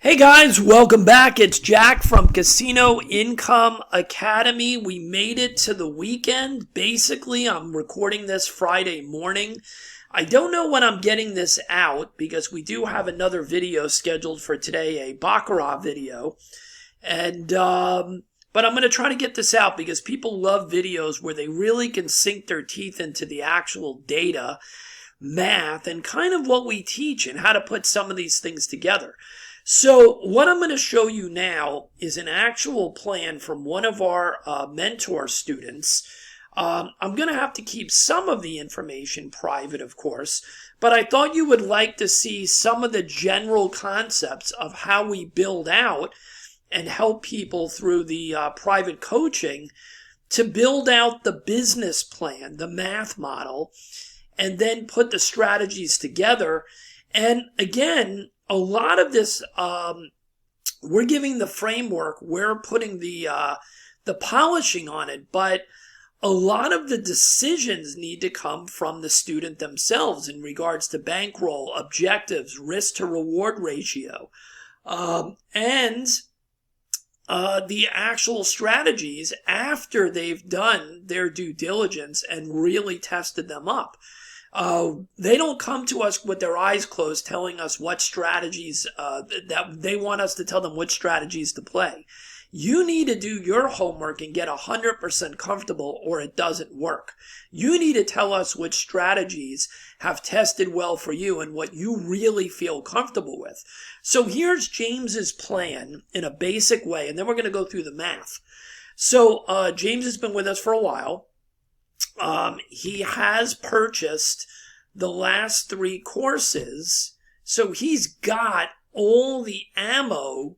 Hey guys, welcome back. It's Jack from Casino Income Academy. We made it to the weekend. Basically, I'm recording this Friday morning. I don't know when I'm getting this out because we do have another video scheduled for today, a Bankroll video. But I'm going to try to get this out because people love videos where they really can sink their teeth into the actual data, math, and kind of what we teach and how to put some of these things together. So what I'm going to show you now is an actual plan from one of our mentor students. I'm going to have to keep some of the information private, of course, but I thought you would like to see some of the general concepts of how we build out and help people through the private coaching to build out the business plan, the math model, and then put the strategies together. And again, a lot of this, we're giving the framework, we're putting the polishing on it, but a lot of the decisions need to come from the student themselves in regards to bankroll, objectives, risk to reward ratio, and the actual strategies after they've done their due diligence and really tested them up. They don't come to us with their eyes closed telling us what strategies, that they want us to tell them which strategies to play. You need to do your homework and get 100% comfortable or it doesn't work. You need to tell us which strategies have tested well for you and what you really feel comfortable with. So here's James's plan in a basic way, and then we're going to go through the math. So James has been with us for a while. He has purchased the last 3 courses, so he's got all the ammo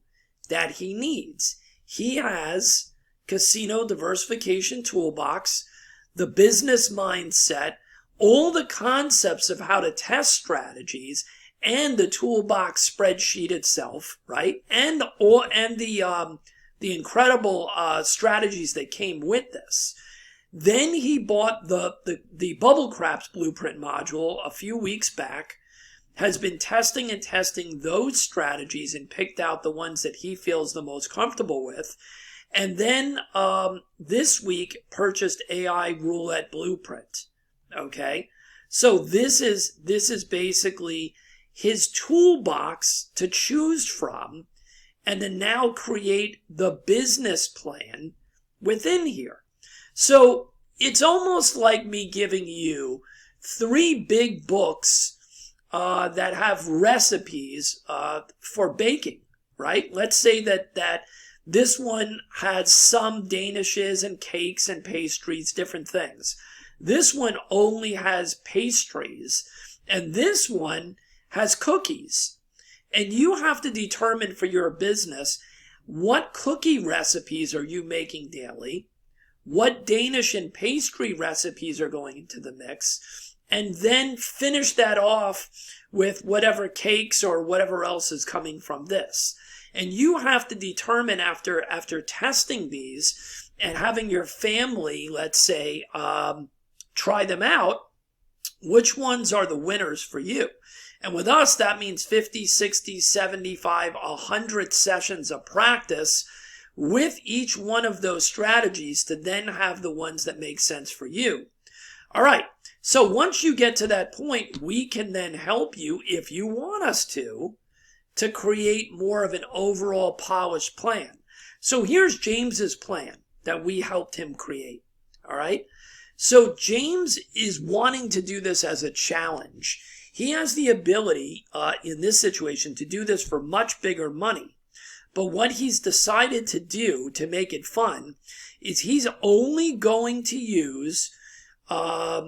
that he needs. He has Casino Diversification Toolbox, the business mindset, all the concepts of how to test strategies, and the toolbox spreadsheet itself, right? And the incredible strategies that came with this. Then he bought the Bubble Craps Blueprint module a few weeks back, has been testing and testing those strategies and picked out the ones that he feels the most comfortable with. And then this week purchased AI Roulette Blueprint. Okay? So this is basically his toolbox to choose from and then now create the business plan within here. So it's almost like me giving you 3 big books that have recipes for baking, right? Let's say that this one has some danishes and cakes and pastries, different things. This one only has pastries, and this one has cookies. And you have to determine for your business what cookie recipes are you making daily, what Danish and pastry recipes are going into the mix, and then finish that off with whatever cakes or whatever else is coming from this. And you have to determine after testing these and having your family, let's say, try them out, which ones are the winners for you. And with us, that means 50, 60, 75, 100 sessions of practice with each one of those strategies to then have the ones that make sense for you. All right. So once you get to that point, we can then help you, if you want us to create more of an overall polished plan. So here's James's plan that we helped him create. All right. So James is wanting to do this as a challenge. He has the ability in this situation to do this for much bigger money. But what he's decided to do to make it fun is he's only going to use, a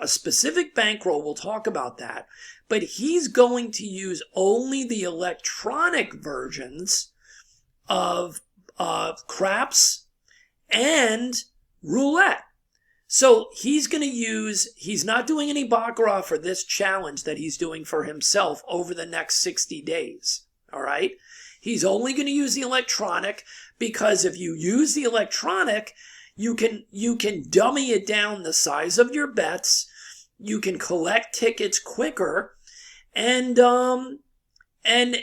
specific bankroll. We'll talk about that. But he's going to use only the electronic versions of craps and roulette. So he's not doing any baccarat for this challenge that he's doing for himself over the next 60 days. All right. He's only going to use the electronic because if you use the electronic, you can dummy it down the size of your bets. You can collect tickets quicker, and and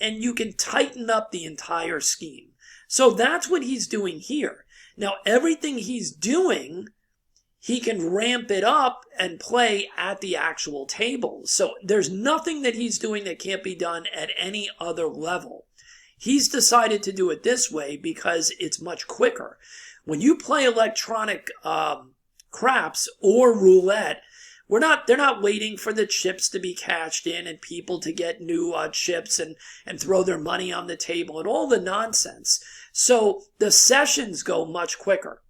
you can tighten up the entire scheme. So that's what he's doing here. Now, everything he's doing, he can ramp it up and play at the actual table. So there's nothing that he's doing that can't be done at any other level. He's decided to do it this way because it's much quicker. When you play electronic craps or roulette, they're not waiting for the chips to be cashed in and people to get new chips and throw their money on the table and all the nonsense. So the sessions go much quicker.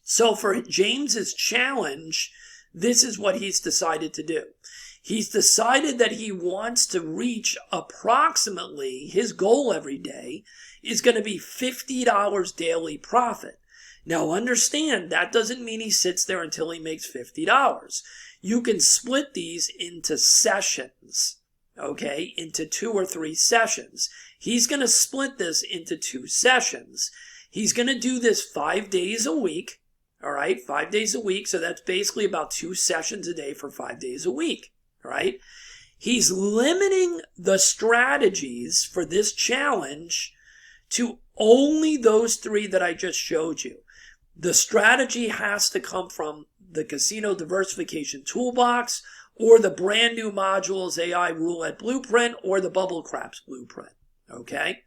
So for James's challenge, this is what he's decided to do. He's decided that he wants to reach approximately, his goal every day is going to be $50 daily profit. Now understand, that doesn't mean he sits there until he makes $50. You can split these into sessions, okay, into 2 or 3 sessions. He's going to split this into 2 sessions. He's going to do this 5 days a week, all right, 5 days a week. So that's basically about 2 sessions a day for 5 days a week, all right. He's limiting the strategies for this challenge to only those 3 that I just showed you. The strategy has to come from the Casino Diversification Toolbox or the brand new modules AI Roulette Blueprint or the Bubble Craps Blueprint, okay?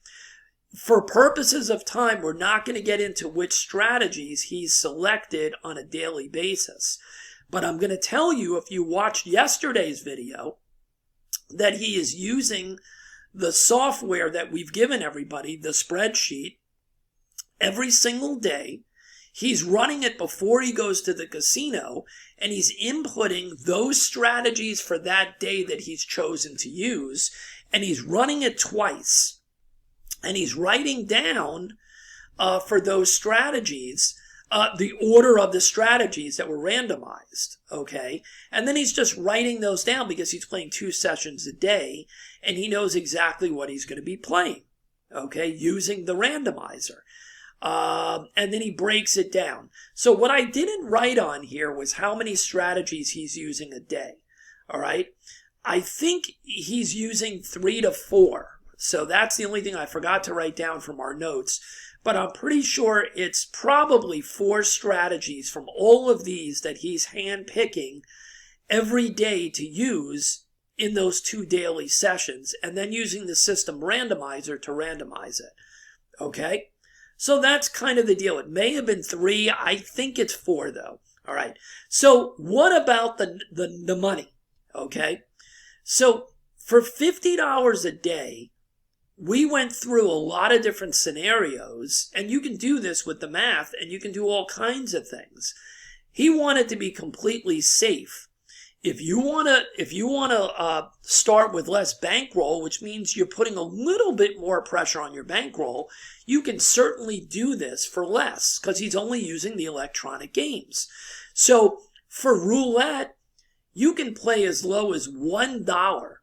For purposes of time, we're not going to get into which strategies he's selected on a daily basis. But I'm going to tell you, if you watched yesterday's video, that he is using the software that we've given everybody, the spreadsheet, every single day. He's running it before he goes to the casino, and he's inputting those strategies for that day that he's chosen to use, and he's running it twice. And he's writing down for those strategies the order of the strategies that were randomized, okay? And then he's just writing those down because he's playing 2 sessions a day, and he knows exactly what he's going to be playing, okay, using the randomizer. And then he breaks it down. So what I didn't write on here was how many strategies he's using a day. All right. I think he's using 3 to 4. So that's the only thing I forgot to write down from our notes. But I'm pretty sure it's probably 4 strategies from all of these that he's handpicking every day to use in those 2 daily sessions, and then using the system randomizer to randomize it. Okay? So that's kind of the deal. It may have been 3. I think it's 4, though. All right. So what about the money? Okay. So for $50 a day, we went through a lot of different scenarios, and you can do this with the math, and you can do all kinds of things. He wanted to be completely safe. If you want to start with less bankroll, which means you're putting a little bit more pressure on your bankroll, you can certainly do this for less because he's only using the electronic games. So for roulette, you can play as low as $1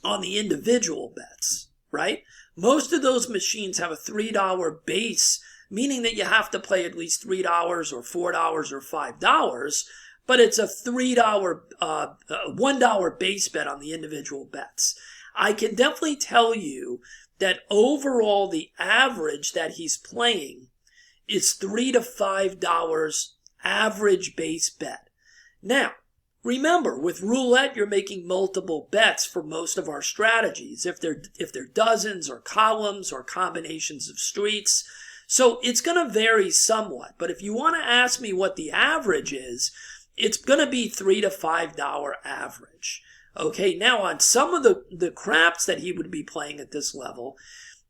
on the individual bets, right? Most of those machines have a $3 base, meaning that you have to play at least $3 or $4 or $5. But it's a $1 base bet on the individual bets. I can definitely tell you that overall the average that he's playing is $3 to $5 average base bet. Now, remember, with roulette, you're making multiple bets for most of our strategies, if they're dozens or columns or combinations of streets. So it's going to vary somewhat. But if you want to ask me what the average is, it's going to be $3 to $5 average. Okay, now on some of the craps that he would be playing at this level,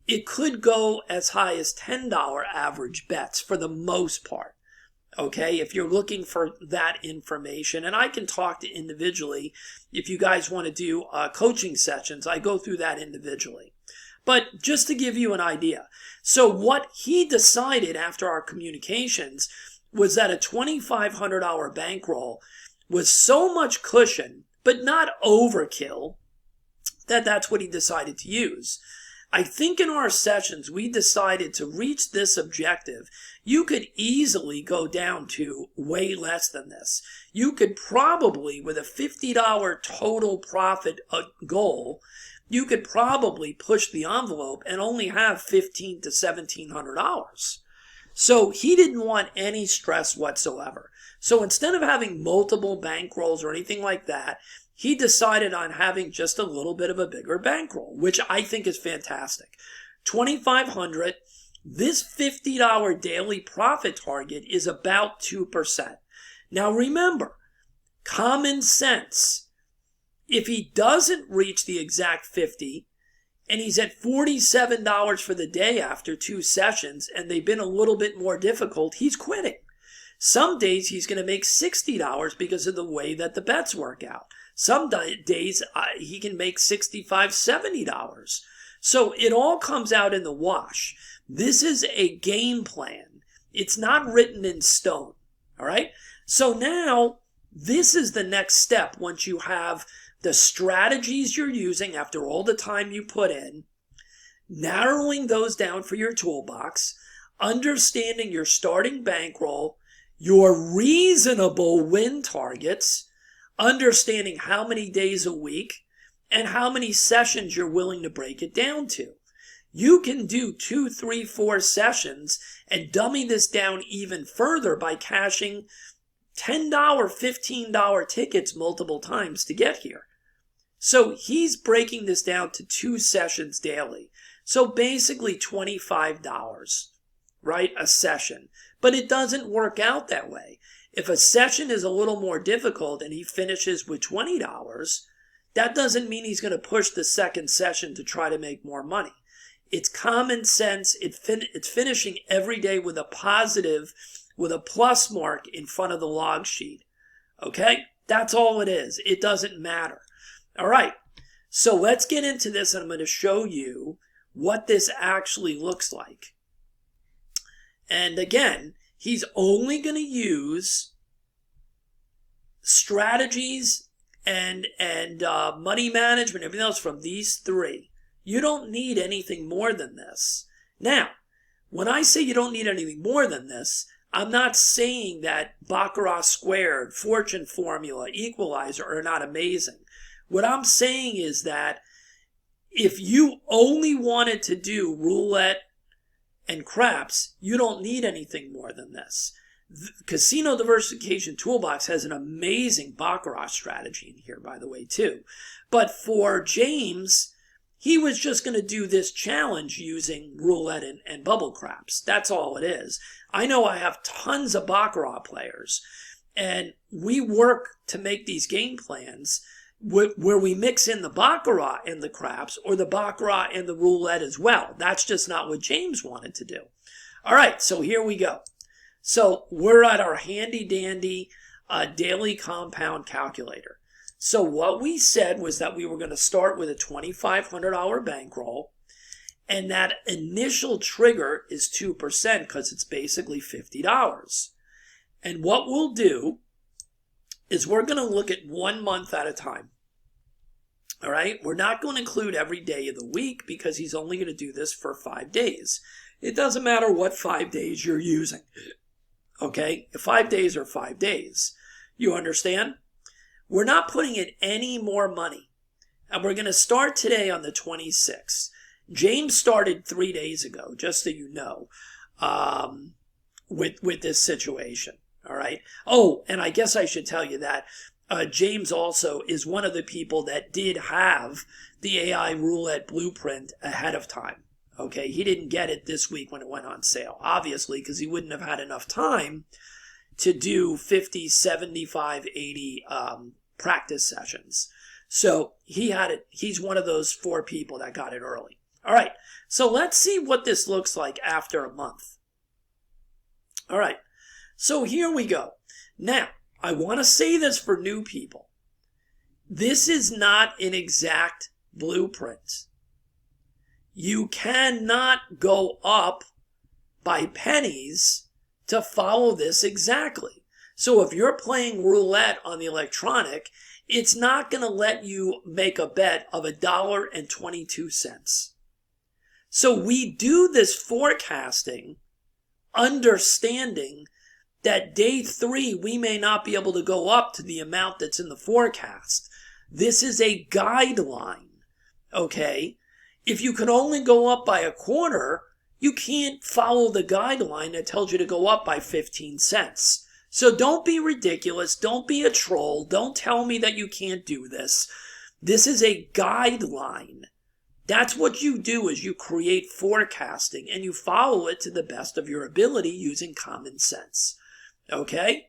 it could go as high as $10 average bets for the most part. Okay, if you're looking for that information, and I can talk to individually. If you guys want to do coaching sessions, I go through that individually. But just to give you an idea. So what he decided after our communications was that a $2,500 bankroll was so much cushion, but not overkill, that's what he decided to use. I think in our sessions, we decided to reach this objective. You could easily go down to way less than this. You could probably, with a $50 total profit goal, you could probably push the envelope and only have $1,500 to $1,700. So he didn't want any stress whatsoever. So instead of having multiple bankrolls or anything like that, he decided on having just a little bit of a bigger bankroll, which I think is fantastic. $2,500. This $50 daily profit target is about 2%. Now remember, common sense. If he doesn't reach the exact 50 and he's at $47 for the day after 2 sessions and they've been a little bit more difficult, he's quitting. Some days he's going to make $60 because of the way that the bets work out. Some days he can make $65, $70. So it all comes out in the wash. This is a game plan. It's not written in stone. All right? So now this is the next step once you have the strategies you're using after all the time you put in, narrowing those down for your toolbox, understanding your starting bankroll, your reasonable win targets, understanding how many days a week, and how many sessions you're willing to break it down to. You can do 2, 3, 4 sessions and dummy this down even further by cashing $10, $15 tickets multiple times to get here. So he's breaking this down to 2 sessions daily. So basically $25, right? A session. But it doesn't work out that way. If a session is a little more difficult and he finishes with $20, that doesn't mean he's going to push the second session to try to make more money. It's common sense. It's finishing every day with a positive, with a plus mark in front of the log sheet. Okay? That's all it is. It doesn't matter. All right. So let's get into this, and I'm going to show you what this actually looks like. And again, he's only going to use strategies and money management, everything else from these 3. You don't need anything more than this. Now, when I say you don't need anything more than this, I'm not saying that Baccarat Squared, Fortune Formula, Equalizer are not amazing. What I'm saying is that if you only wanted to do roulette and craps, you don't need anything more than this. The Casino Diversification Toolbox has an amazing Baccarat strategy in here, by the way, too. But for James, he was just going to do this challenge using roulette and bubble craps. That's all it is. I know I have tons of Baccarat players, and we work to make these game plans where we mix in the Baccarat and the craps, or the Baccarat and the roulette as well. That's just not what James wanted to do. All right, so here we go. So we're at our handy dandy daily compound calculator. So what we said was that we were going to start with a $2,500 bankroll, and that initial trigger is 2% because it's basically $50. And what we'll do is we're going to look at 1 month at a time. All right? We're not going to include every day of the week because he's only going to do this for 5 days. It doesn't matter what 5 days you're using. Okay? 5 days are 5 days. You understand? We're not putting in any more money. And we're going to start today on the 26th. James started 3 days ago, just so you know, with this situation. All right. Oh, and I guess I should tell you that James also is one of the people that did have the AI roulette blueprint ahead of time. Okay. He didn't get it this week when it went on sale, obviously, because he wouldn't have had enough time to do 50, 75, 80 practice sessions. So he had it. He's one of those 4 people that got it early. All right. So let's see what this looks like after a month. All right. So here we go. Now, I want to say this for new people. This is not an exact blueprint. You cannot go up by pennies to follow this exactly. So if you're playing roulette on the electronic, it's not going to let you make a bet of $1.22. So we do this forecasting, understanding that day 3, we may not be able to go up to the amount that's in the forecast. This is a guideline. okay? If you can only go up by a quarter, you can't follow the guideline that tells you to go up by 15 cents. So don't be ridiculous. Don't be a troll. Don't tell me that you can't do this. This is a guideline. That's what you do, is you create forecasting and you follow it to the best of your ability using common sense. Okay?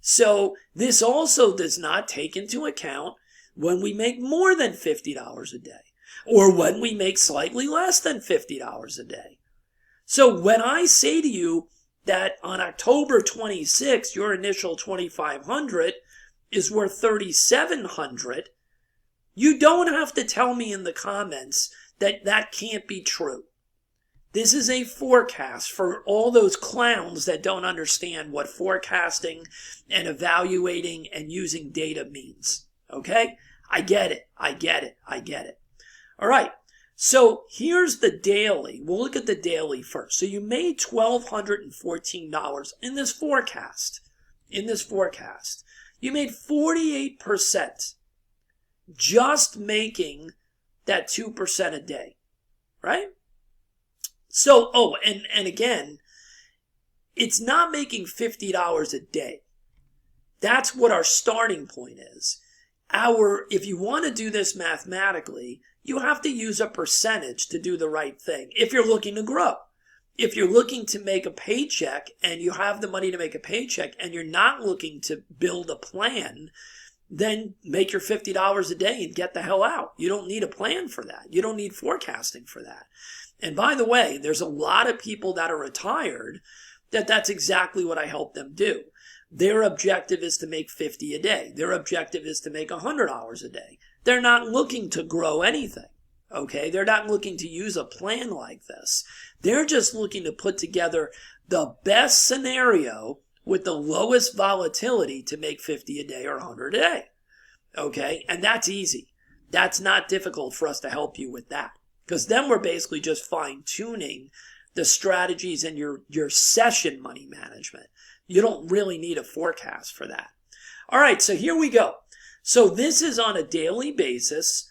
So this also does not take into account when we make more than $50 a day or when we make slightly less than $50 a day. So when I say to you that on October 26th, your initial $2,500 is worth $3,700, you don't have to tell me in the comments that that can't be true. This is a forecast for all those clowns that don't understand what forecasting and evaluating and using data means. Okay? I get it. I get it. I get it. All right. So here's the daily. We'll look at the daily first. So you made $1,214 in this forecast. You made 48% just making that 2% a day, right? So, and again, it's not making $50 a day. That's what our starting point is. If you want to do this mathematically, you have to use a percentage to do the right thing if you're looking to grow. If you're looking to make a paycheck and you have the money to make a paycheck and you're not looking to build a plan, then make your $50 a day and get the hell out. You don't need a plan for that. You don't need forecasting for that. And by the way, there's a lot of people that are retired that's exactly what I help them do. Their objective is to make 50 a day. Their objective is to make $100 a day. They're not looking to grow anything, okay? They're not looking to use a plan like this. They're just looking to put together the best scenario with the lowest volatility to make 50 a day or 100 a day, okay? And that's easy. That's not difficult for us to help you with that, because then we're basically just fine-tuning the strategies and your session money management. You don't really need a forecast for that. All right, so here we go. So this is on a daily basis.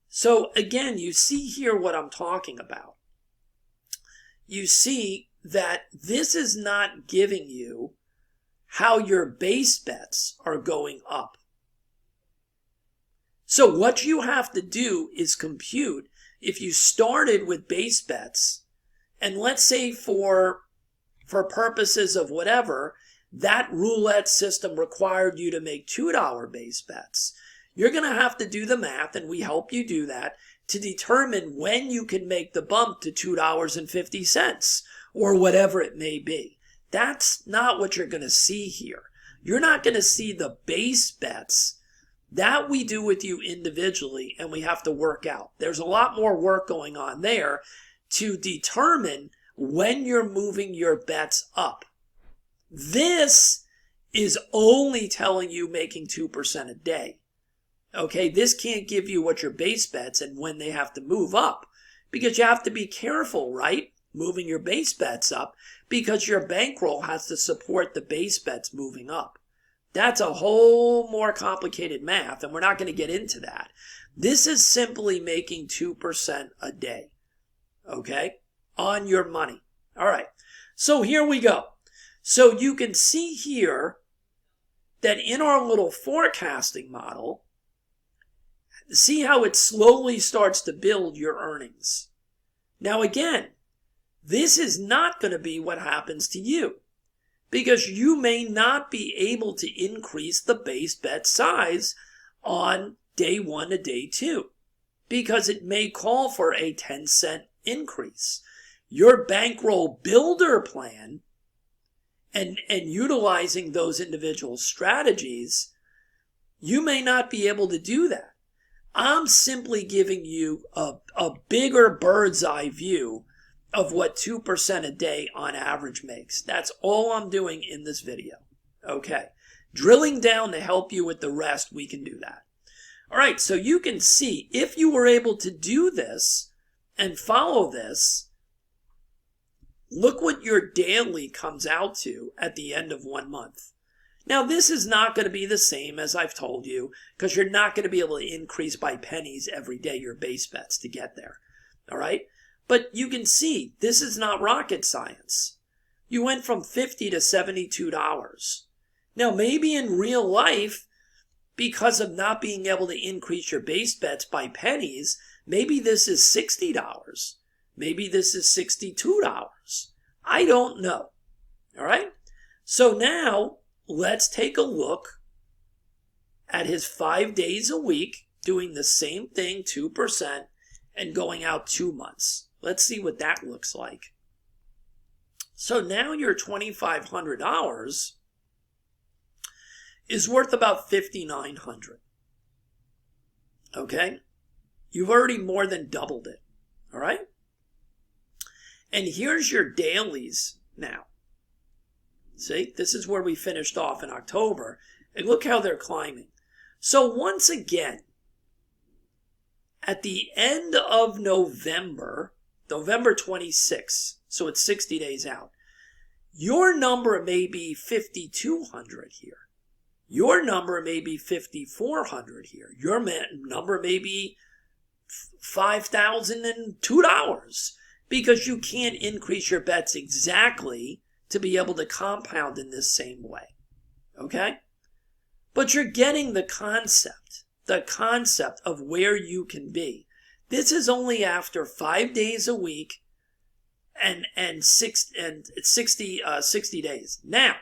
So again, you see here what I'm talking about. You see that this is not giving you how your base bets are going up. So what you have to do is compute, if you started with base bets, and let's say for purposes of whatever, that roulette system required you to make $2 base bets. You're going to have to do the math, and we help you do that, to determine when you can make the bump to $2.50 or whatever it may be. That's not what you're going to see here. You're not going to see the base bets. That we do with you individually, and we have to work out. There's a lot more work going on there to determine when you're moving your bets up. This is only telling you making 2% a day. Okay, this can't give you what your base bets and when they have to move up, because you have to be careful, right? Moving your base bets up, because your bankroll has to support the base bets moving up. That's a whole more complicated math, and we're not going to get into that. This is simply making 2% a day, okay, on your money. All right, so here we go. So you can see here that in our little forecasting model, see how it slowly starts to build your earnings. Now again, this is not going to be what happens to you, because you may not be able to increase the base bet size on day 1 to day 2, because it may call for a 10-cent increase. Your bankroll builder plan and utilizing those individual strategies, you may not be able to do that. I'm simply giving you a bigger bird's eye view of what 2% a day on average makes. That's all I'm doing in this video. Okay. Drilling down to help you with the rest, we can do that. All right, so you can see if you were able to do this and follow this, look what your daily comes out to at the end of 1 month. Now, this is not going to be the same as I've told you, because you're not going to be able to increase by pennies every day your base bets to get there. All right? But you can see this is not rocket science. You went from $50 to $72. Now, maybe in real life, because of not being able to increase your base bets by pennies, maybe this is $60. Maybe this is $62. I don't know. All right? So now, let's take a look at his 5 days a week, doing the same thing, 2%, and going out 2 months. Let's see what that looks like. So now your $2,500 is worth about $5,900. Okay? You've already more than doubled it. All right? And here's your dailies now. See, this is where we finished off in October. And look how they're climbing. So once again, at the end of November, November 26th, so it's 60 days out, your number may be 5,200 here. Your number may be 5,400 here. Your number may be $5,002 because you can't increase your bets exactly to be able to compound in this same way. Okay? But you're getting the concept of where you can be. This is only after 5 days a week and 60 days. Now,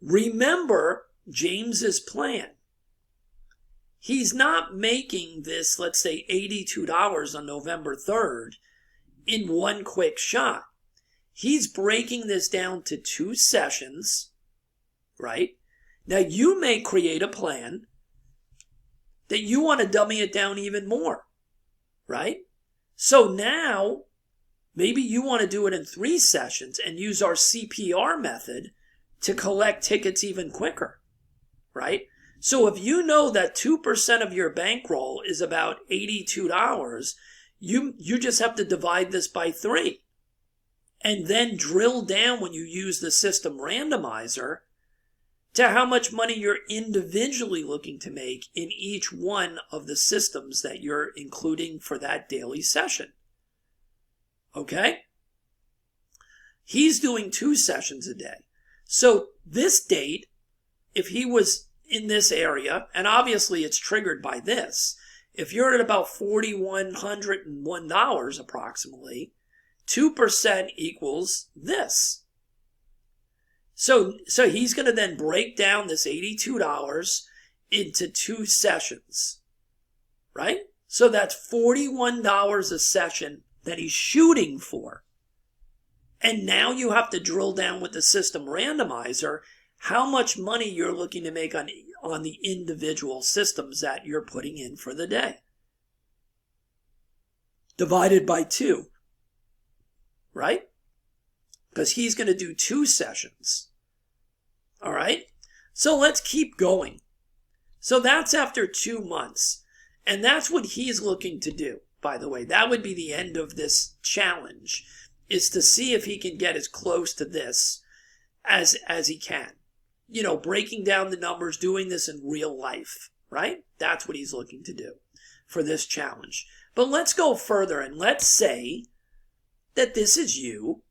remember James's plan. He's not making this, let's say, $82 on November 3rd in one quick shot. He's breaking this down to 2 sessions, right? Now, you may create a plan that you want to dummy it down even more, right? So now, maybe you want to do it in 3 sessions and use our CPR method to collect tickets even quicker, right? So if you know that 2% of your bankroll is about $82, you just have to divide this by 3. And then drill down when you use the system randomizer to how much money you're individually looking to make in each one of the systems that you're including for that daily session. Okay? He's doing 2 sessions a day. So this date, if he was in this area, and obviously it's triggered by this, if you're at about $4,101 approximately, 2% equals this. So he's going to then break down this $82 into 2 sessions, right? So that's $41 a session that he's shooting for. And now you have to drill down with the system randomizer how much money you're looking to make on the individual systems that you're putting in for the day. Divided by 2. Right? Because he's going to do 2 sessions. All right? So let's keep going. So that's after 2 months. And that's what he's looking to do, by the way. That would be the end of this challenge, is to see if he can get as close to this as he can. You know, breaking down the numbers, doing this in real life, right? That's what he's looking to do for this challenge. But let's go further and let's say that this is you,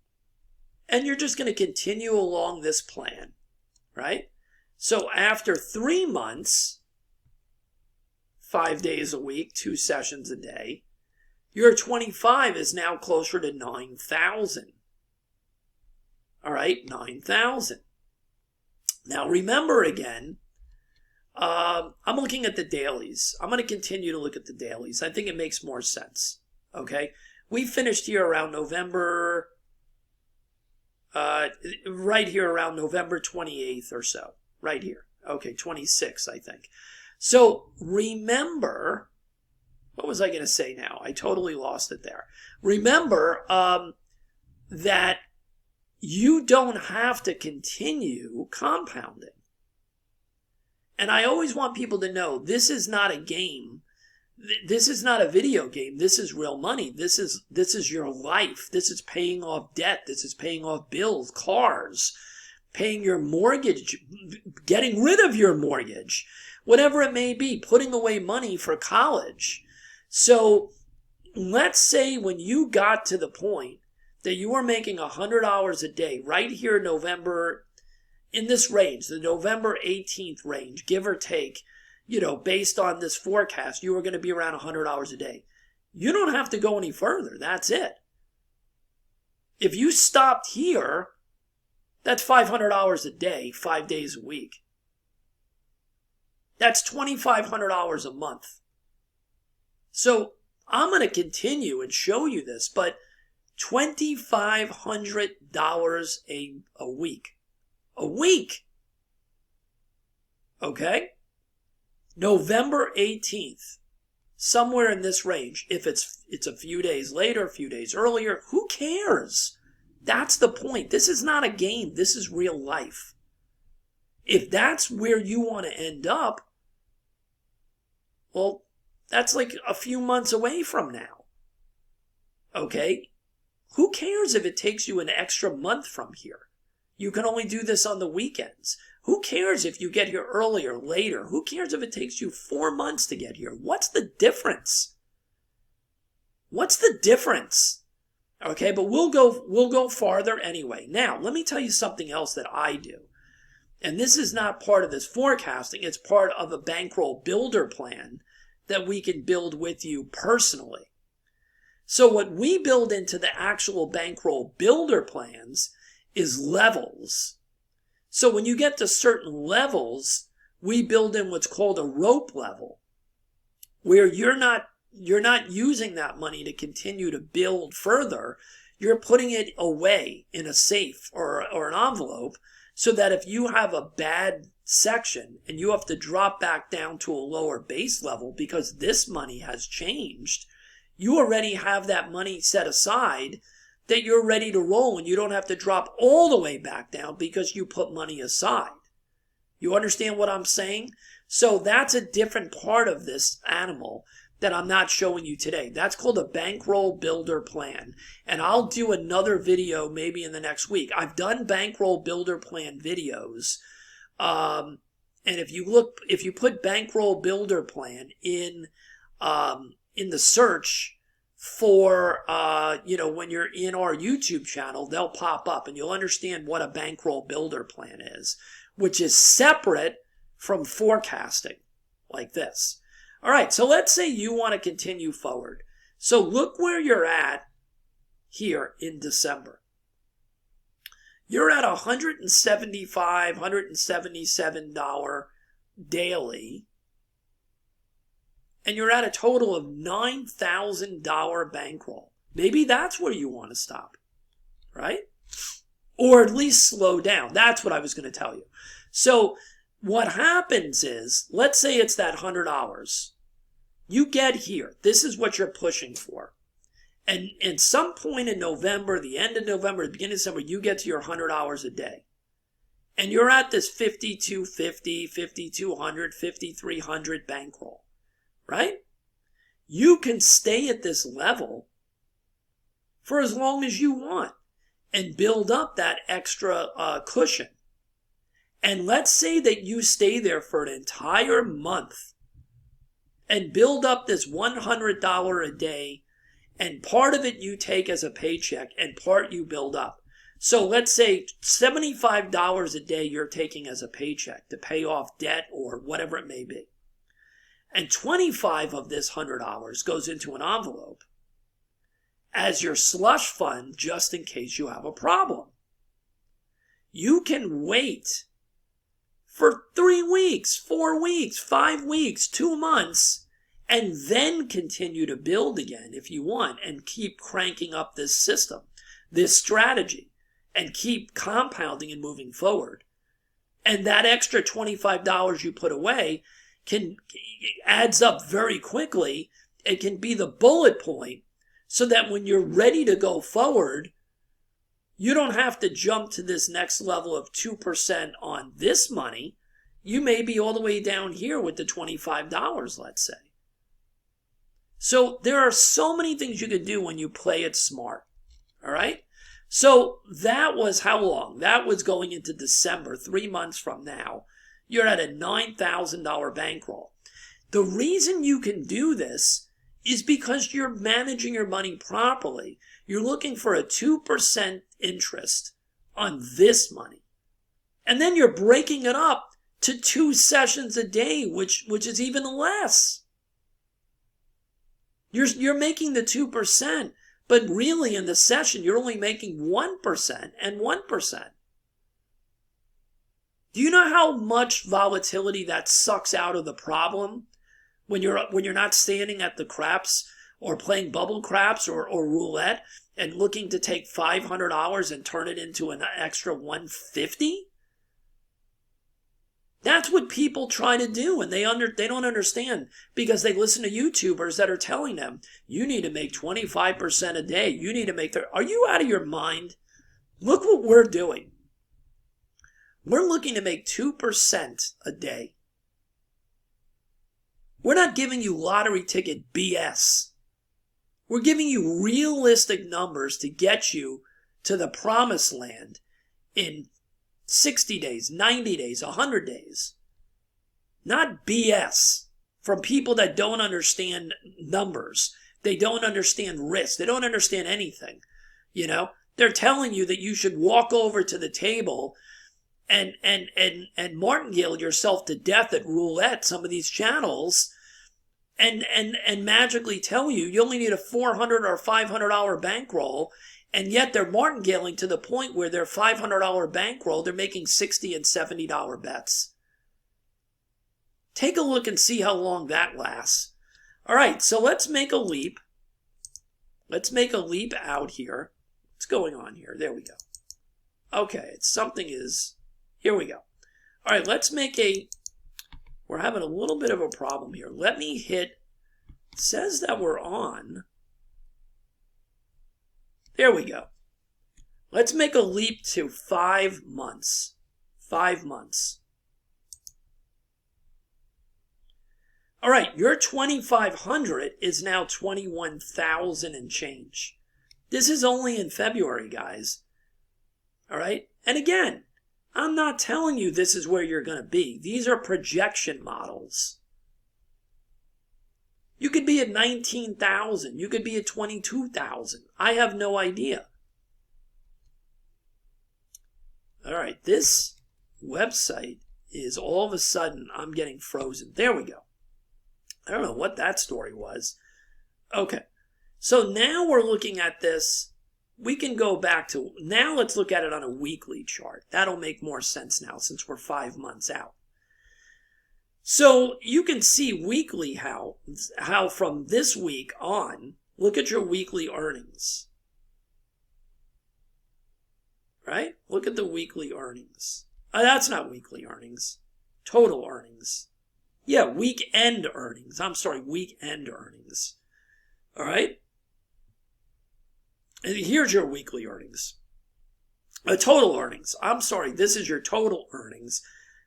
and you're just going to continue along this plan, right? So after 3 months, 5 days a week, 2 sessions a day, your 25 is now closer to 9,000. All right, 9,000. Now remember again, I'm looking at the dailies. I'm going to continue to look at the dailies. I think it makes more sense, okay? We finished here around November, right here around November 28th or so. Right here. Okay, 26th, I think. So remember, what was I going to say now? I totally lost it there. Remember that you don't have to continue compounding. And I always want people to know this is not a game. This is not a video game. This is real money. This is your life. This is paying off debt. This is paying off bills, cars. paying your mortgage, getting rid of your mortgage, whatever it may be, putting away money for college. So let's say when you got to the point that you were making $100 a day right here in November, in this range, the November 18th range, give or take, based on this forecast, you were going to be around $100 a day. You don't have to go any further. That's it. If you stopped here, that's $500 a day, 5 days a week. That's $2,500 a month. So I'm going to continue and show you this, but $2,500 a week. A week. Okay? November 18th. Somewhere in this range. If it's a few days later, a few days earlier, who cares? That's the point. This is not a game. This is real life. If that's where you want to end up, well, that's like a few months away from now. Okay? Who cares if it takes you an extra month from here? You can only do this on the weekends. Who cares if you get here earlier, later? Who cares if it takes you 4 months to get here? What's the difference? What's the difference? Okay, but we'll go farther anyway. Now, let me tell you something else that I do. And this is not part of this forecasting. It's part of a bankroll builder plan that we can build with you personally. So what we build into the actual bankroll builder plans is levels. So when you get to certain levels, we build in what's called a rope level, where you're not using that money to continue to build further. You're putting it away in a safe or an envelope, so that if you have a bad section and you have to drop back down to a lower base level because this money has changed, you already have that money set aside that you're ready to roll, and you don't have to drop all the way back down because you put money aside. You understand what I'm saying? So that's a different part of this animal that I'm not showing you today. That's called a bankroll builder plan. And I'll do another video maybe in the next week. I've done bankroll builder plan videos. And if you put bankroll builder plan in the search for, when you're in our YouTube channel, they'll pop up and you'll understand what a bankroll builder plan is, which is separate from forecasting like this. All right, so let's say you want to continue forward. So look where you're at here in December. You're at $175, $177 daily, and you're at a total of $9,000 bankroll. Maybe that's where you want to stop, right? Or at least slow down. That's what I was going to tell you. So what happens is, let's say it's that $100. You get here. This is what you're pushing for. And at some point in November, the end of November, the beginning of December, you get to your $100 a day. And you're at this $5,250, $5,200, $5,300 bankroll, right? You can stay at this level for as long as you want and build up that extra cushion. And let's say that you stay there for an entire month and build up this $100 a day, and part of it you take as a paycheck and part you build up. So let's say $75 a day you're taking as a paycheck to pay off debt or whatever it may be. And 25 of this $100 goes into an envelope as your slush fund just in case you have a problem. You can wait for 3 weeks, 4 weeks, 5 weeks, 2 months, and then continue to build again if you want, and keep cranking up this system, this strategy, and keep compounding and moving forward. And that extra $25 you put away adds up very quickly. It can be the bullet point so that when you're ready to go forward, you don't have to jump to this next level of 2% on this money. You may be all the way down here with the $25, let's say. So there are so many things you can do when you play it smart. All right? So that was how long? That was going into December, 3 months from now. You're at a $9,000 bankroll. The reason you can do this is because you're managing your money properly. You're looking for a 2% interest on this money. And then you're breaking it up to 2 sessions a day, which is even less. You're making the 2%, but really in the session, you're only making 1% and 1%. Do you know how much volatility that sucks out of the problem when you're not standing at the craps or playing bubble craps or roulette and looking to take $500 and turn it into an extra $150? That's what people try to do, and they don't understand because they listen to YouTubers that are telling them, you need to make 25% a day. You need to make Are you out of your mind? Look what we're doing. We're looking to make 2% a day. We're not giving you lottery ticket BS. We're giving you realistic numbers to get you to the promised land in 60 days, 90 days, 100 days. Not BS from people that don't understand numbers. They don't understand risk. They don't understand anything. They're telling you that you should walk over to the table and martingale yourself to death at roulette, some of these channels, and magically tell you only need a $400 or $500 bankroll, and yet they're martingaling to the point where their $500 bankroll, they're making $60 and $70 bets. Take a look and see how long that lasts. All right, so let's make a leap. Let's make a leap out here. What's going on here? There we go. Okay, here we go. All right, let's make we're having a little bit of a problem here. Let me hit, it says that we're on. There we go. Let's make a leap to 5 months. 5 months. All right, your 2,500 is now 21,000 and change. This is only in February, guys. All right, and again, I'm not telling you this is where you're going to be. These are projection models. You could be at 19,000. You could be at 22,000. I have no idea. All right, this website is all of a sudden, I'm getting frozen. There we go. I don't know what that story was. Okay, so now we're looking at this. We can go back to, now let's look at it on a weekly chart. That'll make more sense now since we're 5 months out. So you can see weekly how from this week on, look at your weekly earnings. Right? Look at the weekly earnings. That's not weekly earnings. Total earnings. Yeah, weekend earnings. I'm sorry, weekend earnings. All right? And here's your weekly earnings. Total earnings. I'm sorry, this is your total earnings.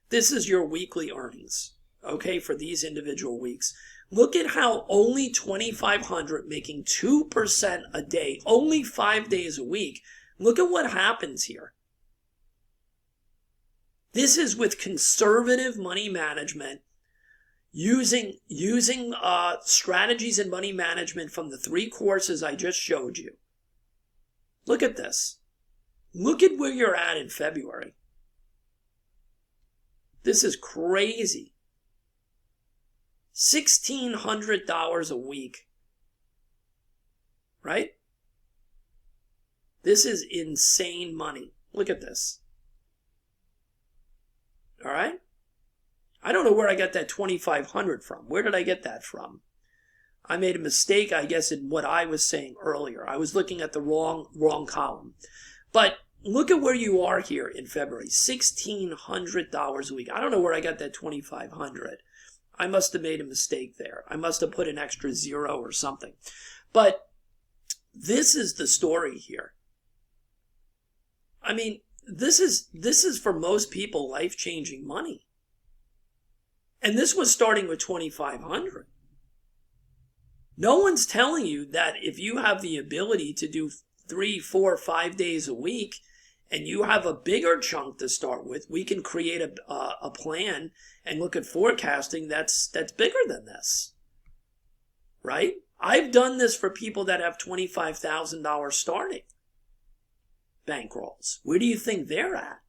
This is your weekly earnings. Okay, for these individual weeks. Look at how only 2,500 making 2% a day, only 5 days a week. Look at what happens here. This is with conservative money management, using strategies in money management from the 3 courses I just showed you. Look at this. Look at where you're at in February. This is crazy. $1,600 a week. Right? This is insane money. Look at this. All right? I don't know where I got that 2,500 from. Where did I get that from? I made a mistake, I guess, in what I was saying earlier. I was looking at the wrong column. But look at where you are here in February. $1,600 a week. I don't know where I got that 2,500. I must have made a mistake there. I must have put an extra 0 or something. But this is the story here. I mean, this is for most people life-changing money. And this was starting with 2,500. No one's telling you that if you have the ability to do 3, 4, 5 days a week, and you have a bigger chunk to start with, we can create a plan and look at forecasting that's bigger than this, right? I've done this for people that have $25,000 starting bankrolls. Where do you think they're at?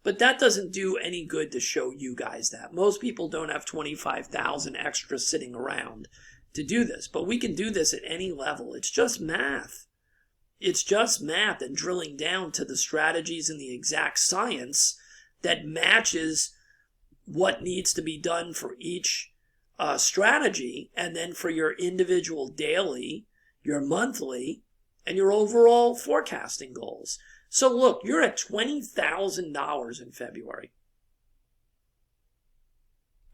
But that doesn't do any good to show you guys that. Most people don't have 25,000 extra sitting around to do this, but we can do this at any level. It's just math. It's just math and drilling down to the strategies and the exact science that matches what needs to be done for each strategy, and then for your individual daily, your monthly, and your overall forecasting goals. So look, you're at $20,000 in February.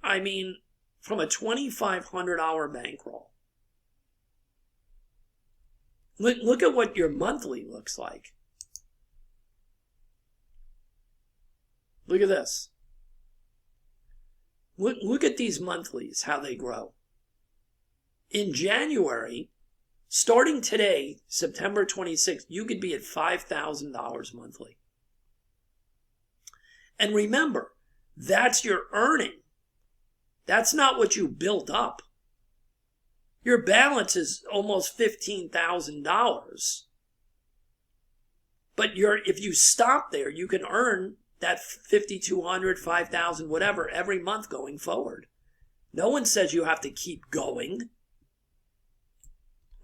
I mean, from a 2,500-hour bankroll. Look at what your monthly looks like. Look at this. Look at these monthlies, how they grow. In January, starting today, September 26th, you could be at $5,000 monthly. And remember, that's your earning. That's not what you built up. Your balance is almost $15,000. But if you stop there, you can earn that $5,200, $5,000, whatever, every month going forward. No one says you have to keep going.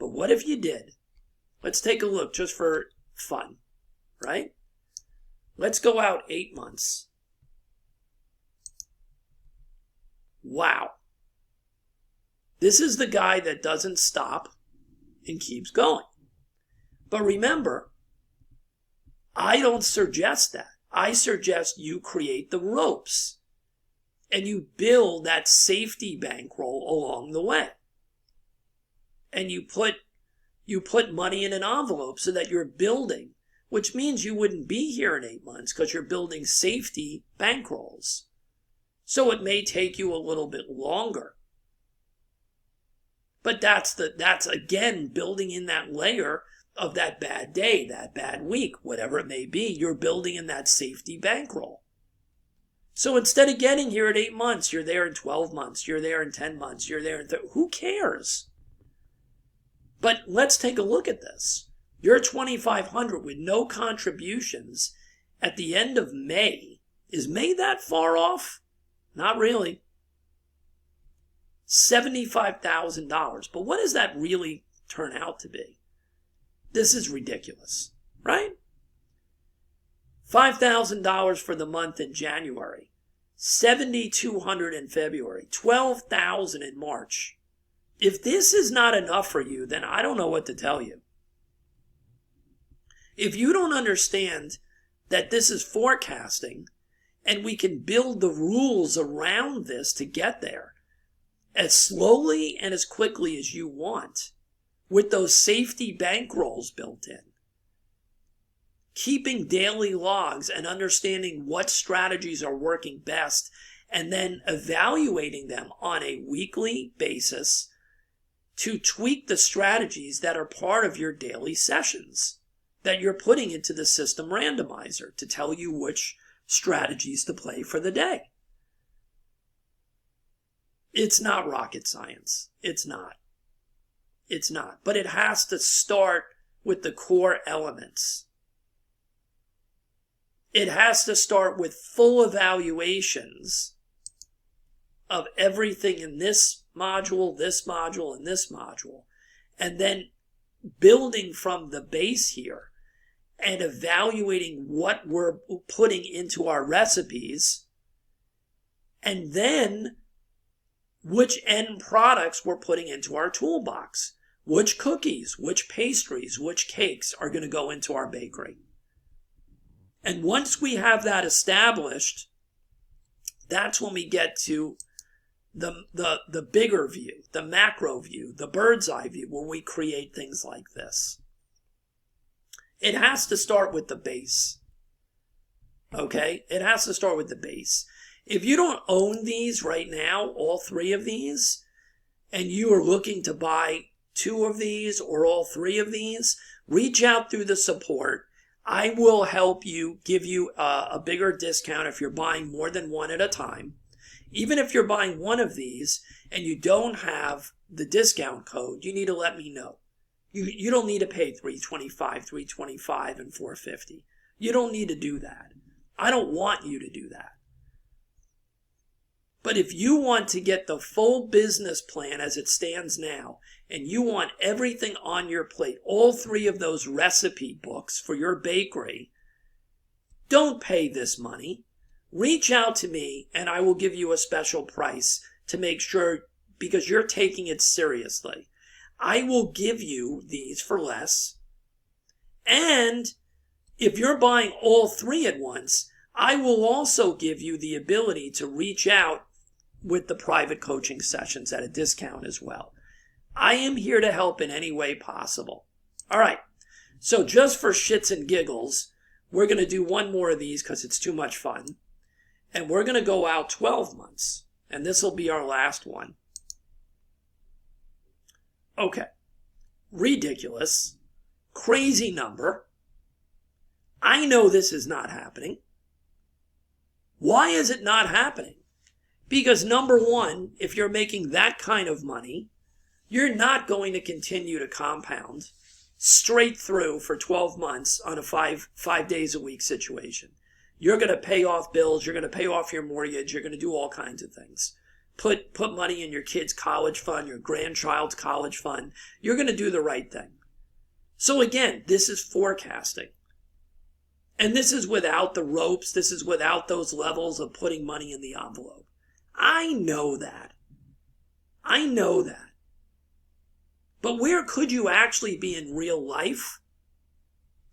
But what if you did? Let's take a look just for fun, right? Let's go out 8 months. Wow. This is the guy that doesn't stop and keeps going. But remember, I don't suggest that. I suggest you create the ropes and you build that safety bankroll along the way. And you put money in an envelope so that you're building, which means you wouldn't be here in 8 months because you're building safety bankrolls. So it may take you a little bit longer. But that's again building in that layer of that bad day, that bad week, whatever it may be. You're building in that safety bankroll. So instead of getting here at 8 months, you're there in 12 months, you're there in 10 months, you're there in who cares? But let's take a look at this. You're 2,500 with no contributions at the end of May. Is May that far off? Not really. $75,000. But what does that really turn out to be? This is ridiculous, right? $5,000 for the month in January. $7,200 in February. $12,000 in March. If this is not enough for you, then I don't know what to tell you. If you don't understand that this is forecasting and we can build the rules around this to get there as slowly and as quickly as you want with those safety bankrolls built in, keeping daily logs and understanding what strategies are working best and then evaluating them on a weekly basis to tweak the strategies that are part of your daily sessions that you're putting into the system randomizer to tell you which strategies to play for the day. It's not rocket science. It's not. It's not. But it has to start with the core elements. It has to start with full evaluations of everything in this module, and this module. And then building from the base here and evaluating what we're putting into our recipes. And then which end products we're putting into our toolbox. Which cookies, which pastries, which cakes are going to go into our bakery. And once we have that established, that's when we get to the bigger view, the macro view, the bird's eye view, when we create things like this. It has to start with the base. Okay? It has to start with the base. If you don't own these right now, all three of these, and you are looking to buy 2 of these or all 3 of these, reach out through the support. I will help you, give you a bigger discount if you're buying more than one at a time. Even if you're buying one of these and you don't have the discount code, you need to let me know. You don't need to pay $325, $325, and $450. You don't need to do that. I don't want you to do that. But if you want to get the full business plan as it stands now, and you want everything on your plate, all 3 of those recipe books for your bakery, don't pay this money. Reach out to me and I will give you a special price to make sure, because you're taking it seriously. I will give you these for less. And if you're buying all 3 at once, I will also give you the ability to reach out with the private coaching sessions at a discount as well. I am here to help in any way possible. All right. So just for shits and giggles, we're going to do one more of these because it's too much fun. And we're going to go out 12 months. And this will be our last one. Okay. Ridiculous. Crazy number. I know this is not happening. Why is it not happening? Because number one, if you're making that kind of money, you're not going to continue to compound straight through for 12 months on a five days a week situation. You're going to pay off bills. You're going to pay off your mortgage. You're going to do all kinds of things. Put money in your kid's college fund, your grandchild's college fund. You're going to do the right thing. So again, this is forecasting. And this is without the ropes. This is without those levels of putting money in the envelope. I know that. I know that. But where could you actually be in real life?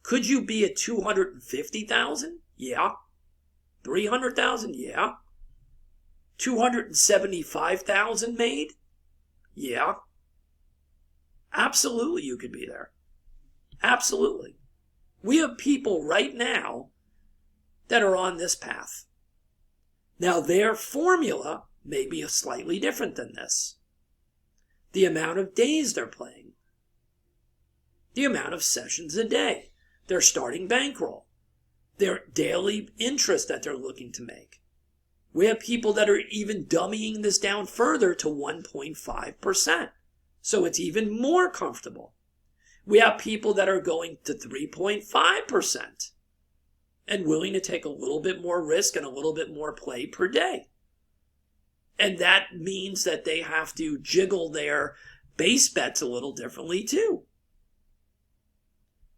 Could you be at 250,000? Yeah. 300,000? Yeah. 275,000 made? Yeah. Absolutely you could be there. Absolutely. We have people right now that are on this path. Now, their formula may be slightly different than this. The amount of days they're playing. The amount of sessions a day. Their starting bankroll. Their daily interest that they're looking to make. We have people that are even dummying this down further to 1.5%. So it's even more comfortable. We have people that are going to 3.5%. And willing to take a little bit more risk and a little bit more play per day. And that means that they have to jiggle their base bets a little differently too.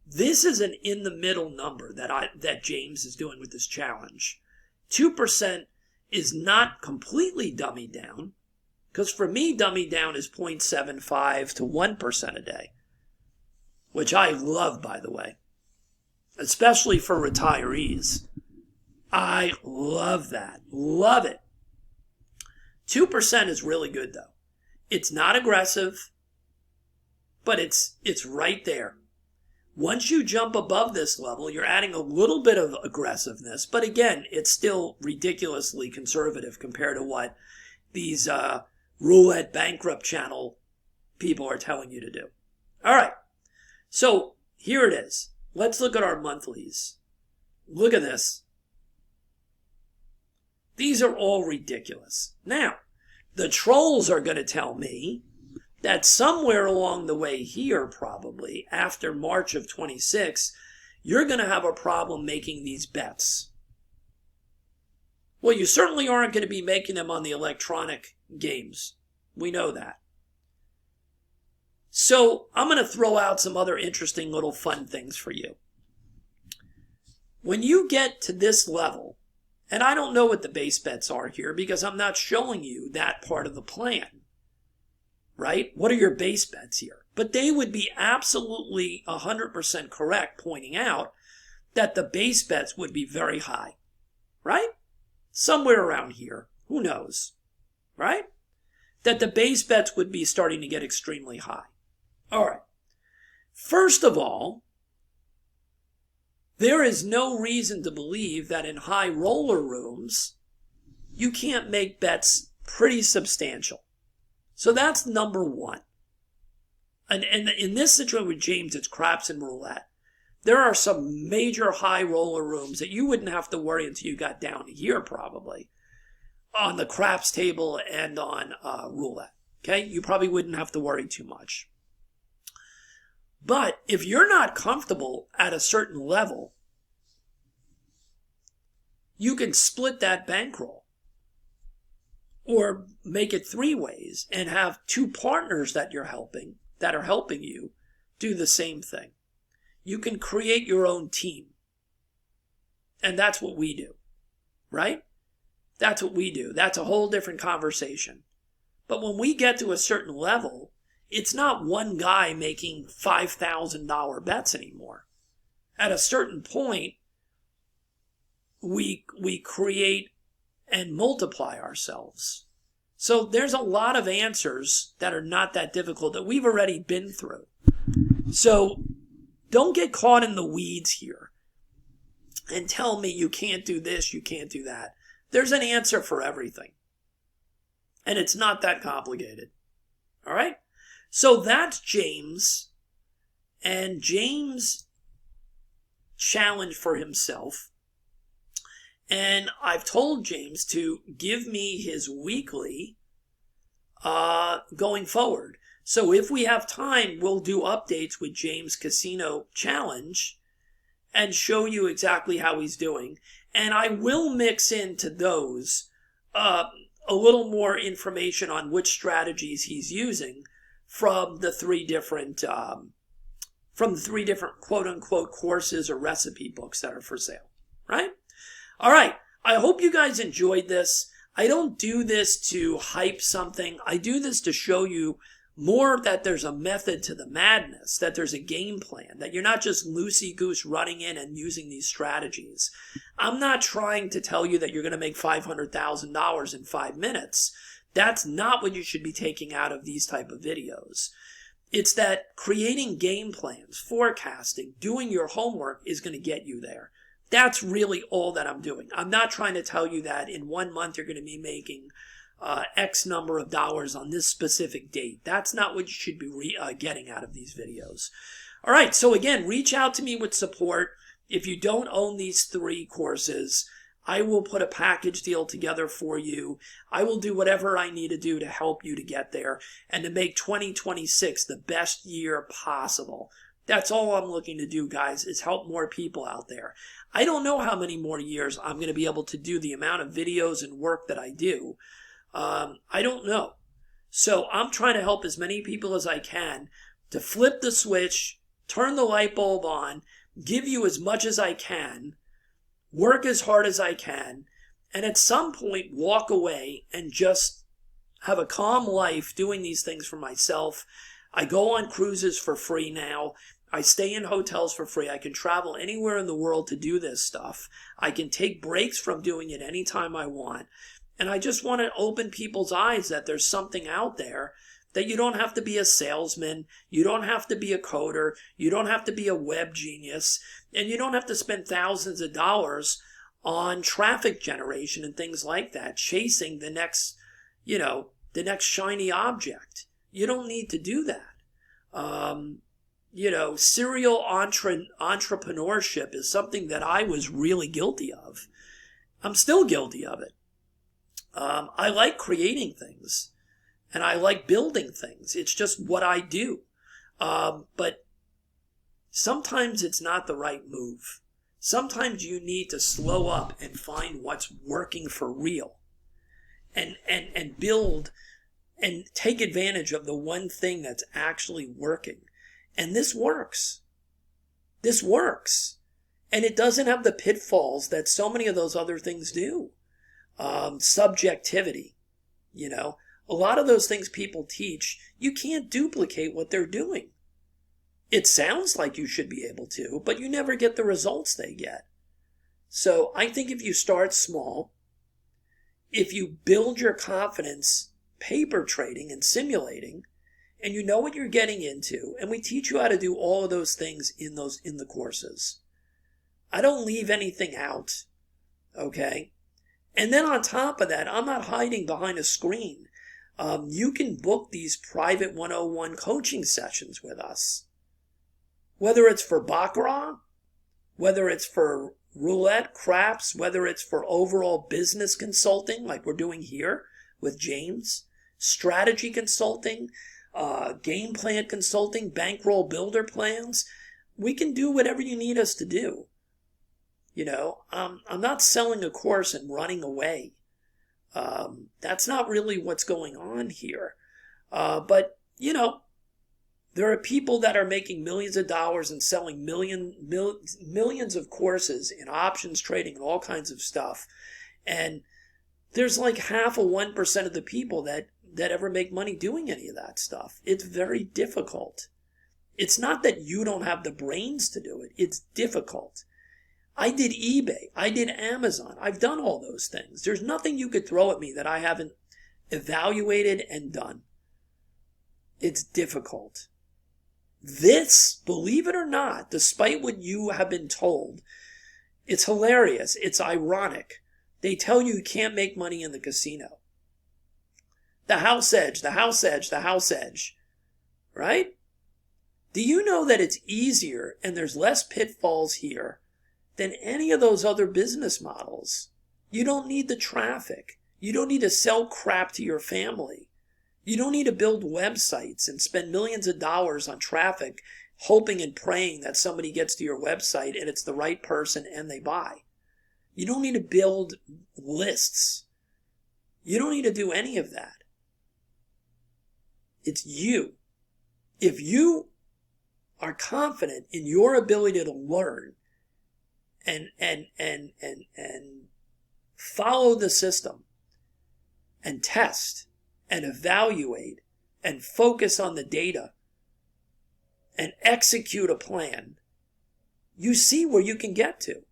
This is an in-the-middle number that James is doing with this challenge. 2% is not completely dummied down, because for me, dummied down is 0.75 to 1% a day, which I love, by the way. Especially for retirees. I love that. Love it. 2% is really good, though. It's not aggressive, but it's right there. Once you jump above this level, you're adding a little bit of aggressiveness, but again, it's still ridiculously conservative compared to what these roulette bankrupt channel people are telling you to do. All right. So here it is. Let's look at our monthlies. Look at this. These are all ridiculous. Now, the trolls are going to tell me that somewhere along the way here, probably, after March of 26, you're going to have a problem making these bets. Well, you certainly aren't going to be making them on the electronic games. We know that. So I'm going to throw out some other interesting little fun things for you. When you get to this level, and I don't know what the base bets are here because I'm not showing you that part of the plan, right? What are your base bets here? But they would be absolutely 100% correct pointing out that the base bets would be very high, right? Somewhere around here. Who knows, right? That the base bets would be starting to get extremely high. All right. First of all, there is no reason to believe that in high roller rooms, you can't make bets pretty substantial. So that's number one. And in this situation with James, it's craps and roulette. There are some major high roller rooms that you wouldn't have to worry until you got down here, probably, on the craps table and on roulette. Okay? You probably wouldn't have to worry too much. But if you're not comfortable at a certain level, you can split that bankroll or make it 3 ways and have 2 partners that are helping you do the same thing. You can create your own team. And that's what we do, right? That's what we do. That's a whole different conversation. But when we get to a certain level, it's not one guy making $5,000 bets anymore. At a certain point, we create and multiply ourselves. So there's a lot of answers that are not that difficult that we've already been through. So don't get caught in the weeds here and tell me you can't do this, you can't do that. There's an answer for everything. And it's not that complicated. All right? So that's James. And James challenged for himself. And I've told James to give me his weekly going forward. So if we have time, we'll do updates with James Casino Challenge and show you exactly how he's doing. And I will mix into those a little more information on which strategies he's using from the 3 different quote unquote courses or recipe books that are for sale. Right? All right. I hope you guys enjoyed this. I don't do this to hype something. I do this to show you more that there's a method to the madness, that there's a game plan, that you're not just loosey-goose running in and using these strategies. I'm not trying to tell you that you're going to make $500,000 in 5 minutes. That's not what you should be taking out of these type of videos. It's that creating game plans, forecasting, doing your homework is going to get you there. That's really all that I'm doing. I'm not trying to tell you that in 1 month you're going to be making X number of dollars on this specific date. That's not what you should be getting out of these videos. All right, so again, reach out to me with support. If you don't own these 3 courses, I will put a package deal together for you. I will do whatever I need to do to help you to get there and to make 2026 the best year possible. That's all I'm looking to do, guys, is help more people out there. I don't know how many more years I'm going to be able to do the amount of videos and work that I do. I don't know. So I'm trying to help as many people as I can to flip the switch, turn the light bulb on, give you as much as I can, work as hard as I can, and at some point walk away and just have a calm life doing these things for myself. I go on cruises for free now. I stay in hotels for free. I can travel anywhere in the world to do this stuff. I can take breaks from doing it anytime I want. And I just want to open people's eyes that there's something out there, that you don't have to be a salesman, you don't have to be a coder, you don't have to be a web genius, and you don't have to spend thousands of dollars on traffic generation and things like that, chasing the next shiny object. You don't need to do that. Serial entrepreneurship is something that I was really guilty of. I'm still guilty of it. I like creating things and I like building things. It's just what I do. But sometimes it's not the right move. Sometimes you need to slow up and find what's working for real and build and take advantage of the one thing that's actually working. And this works. This works. And it doesn't have the pitfalls that so many of those other things do. Subjectivity, a lot of those things people teach, you can't duplicate what they're doing. It sounds like you should be able to, but you never get the results they get. So I think if you start small, if you build your confidence paper trading and simulating, and you know what you're getting into, and we teach you how to do all of those things in the courses. I don't leave anything out, okay? And then on top of that, I'm not hiding behind a screen. You can book these private 101 coaching sessions with us. Whether it's for baccarat, whether it's for roulette, craps, whether it's for overall business consulting like we're doing here with James, strategy consulting, game plan consulting, bankroll builder plans, we can do whatever you need us to do. I'm not selling a course and running away. That's not really what's going on here. But there are people that are making millions of dollars and selling millions of courses in options trading and all kinds of stuff. And there's like 0.5% of the people that ever make money doing any of that stuff. It's very difficult. It's not that you don't have the brains to do it. It's difficult. I did eBay. I did Amazon. I've done all those things. There's nothing you could throw at me that I haven't evaluated and done. It's difficult. This, believe it or not, despite what you have been told, it's hilarious. It's ironic. They tell you can't make money in the casino. The house edge, the house edge, the house edge. Right? Do you know that it's easier and there's less pitfalls here than any of those other business models? You don't need the traffic. You don't need to sell crap to your family. You don't need to build websites and spend millions of dollars on traffic, hoping and praying that somebody gets to your website and it's the right person and they buy. You don't need to build lists. You don't need to do any of that. It's you. If you are confident in your ability to learn and follow the system and test and evaluate and focus on the data and execute a plan, you see where you can get to.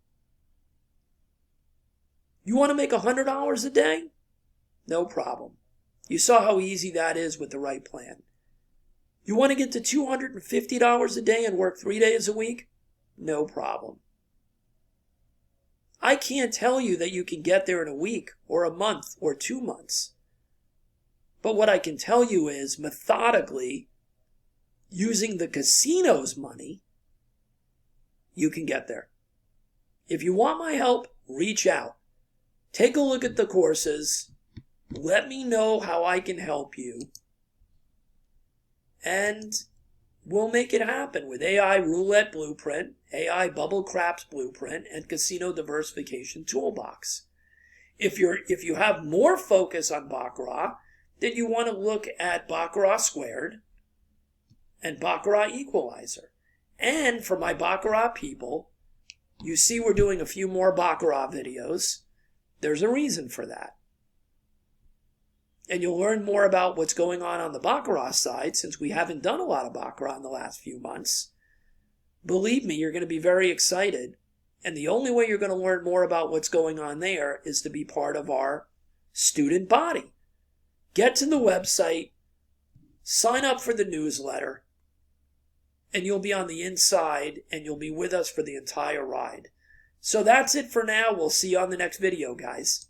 You want to make $100 a day? No problem. You saw how easy that is with the right plan. You want to get to $250 a day and work 3 days a week? No problem. I can't tell you that you can get there in a week or a month or 2 months. But what I can tell you is methodically, using the casino's money, you can get there. If you want my help, reach out. Take a look at the courses. Let me know how I can help you. And we'll make it happen with AI Roulette Blueprint, AI Bubble Craps Blueprint, and Casino Diversification Toolbox. If you have more focus on Baccarat, then you want to look at Baccarat Squared and Baccarat Equalizer. And for my Baccarat people, you see we're doing a few more Baccarat videos. There's a reason for that. And you'll learn more about what's going on the Baccarat side, since we haven't done a lot of Baccarat in the last few months. Believe me, you're going to be very excited. And the only way you're going to learn more about what's going on there is to be part of our student body. Get to the website, sign up for the newsletter, and you'll be on the inside, and you'll be with us for the entire ride. So that's it for now. We'll see you on the next video, guys.